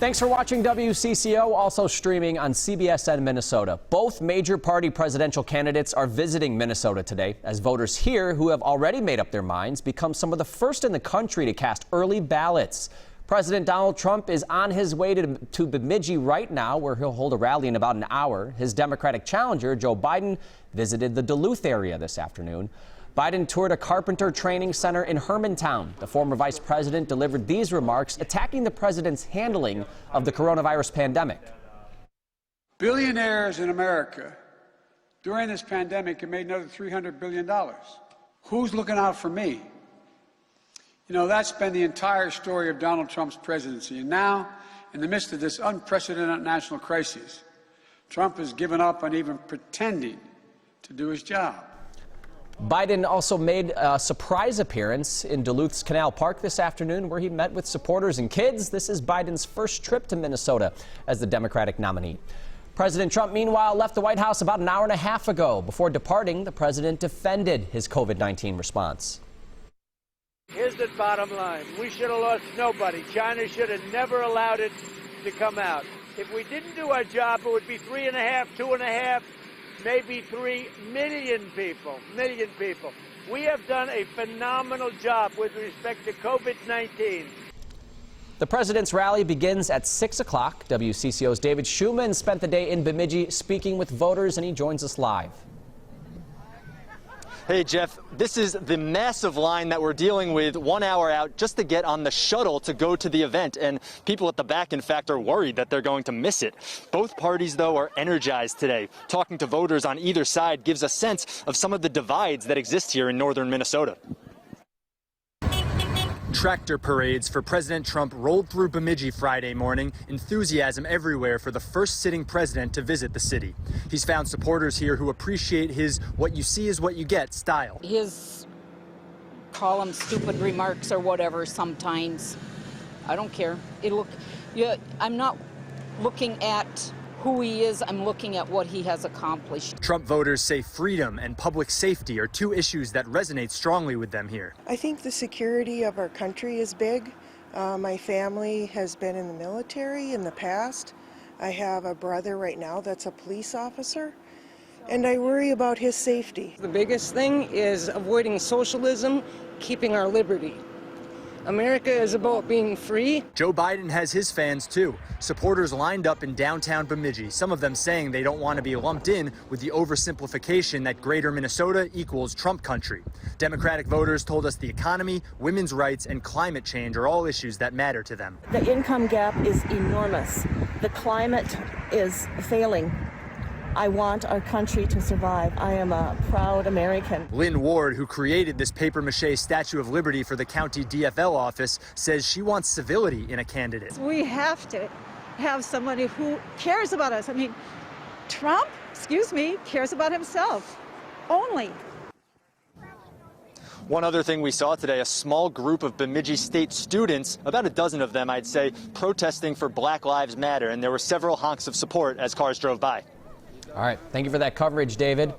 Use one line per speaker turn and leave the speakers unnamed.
Thanks for watching WCCO, also streaming on CBSN Minnesota. Both major party presidential candidates are visiting Minnesota today as voters here who have already made up their minds become some of the first in the country to cast early ballots. President Donald Trump is on his way to Bemidji right now, where he'll hold a rally in about an hour. His Democratic challenger, Joe Biden, visited the Duluth area this afternoon. Biden toured a Carpenter training center in Hermantown. The former vice president delivered these remarks attacking the president's handling of the coronavirus pandemic.
Billionaires in America during this pandemic have made another $300 billion. Who's looking out for me? You know, that's been the entire story of Donald Trump's presidency. And now, in the midst of this unprecedented national crisis, Trump has given up on even pretending to do his job.
Biden also made a surprise appearance in Duluth's Canal Park this afternoon, where he met with supporters and kids. This is Biden's first trip to Minnesota as the Democratic nominee. President Trump, meanwhile, left the White House about an hour and a half ago. Before departing, the president defended his COVID-19 response.
Here's the bottom line. We should have lost nobody. China should have never allowed it to come out. If we didn't do our job, it would be 3.5, 2.5, maybe 3 million people. We have done a phenomenal job with respect to COVID-19.
The president's rally begins at 6 o'clock. WCCO's David Schuman spent the day in Bemidji speaking with voters, and he joins us live.
Hey, Jeff, this is the massive line that we're dealing with 1 hour out just to get on the shuttle to go to the event. And people at the back, in fact, are worried that they're going to miss it. Both parties, though, are energized today. Talking to voters on either side gives a sense of some of the divides that exist here in northern Minnesota. Tractor parades for President Trump rolled through Bemidji Friday morning. Enthusiasm everywhere for the first sitting president to visit the city. He's found supporters here who appreciate his "what you see is what you get" style.
His, call them stupid remarks or whatever sometimes. I don't care. I'm not looking at who he is, I'm looking at what he has accomplished.
Trump voters say freedom and public safety are two issues that resonate strongly with them here.
I think the security of our country is big. My family has been in the military in the past. I have a brother right now that's a police officer, and I worry about his safety.
The biggest thing is avoiding socialism, keeping our liberty. America is about being free.
Joe Biden has his fans, too. Supporters lined up in downtown Bemidji, some of them saying they don't want to be lumped in with the oversimplification that greater Minnesota equals Trump country. Democratic voters told us the economy, women's rights, and climate change are all issues that matter to them.
The income gap is enormous. The climate is failing. I want our country to survive. I am a proud American.
Lynn Ward, who created this papier-mâché Statue of Liberty for the county DFL office, says she wants civility in a candidate.
We have to have somebody who cares about us. I mean, Trump, cares about himself only.
One other thing we saw today, a small group of Bemidji State students, about a dozen of them, I'd say, protesting for Black Lives Matter, and there were several honks of support as cars drove by.
All right. Thank you for that coverage, David.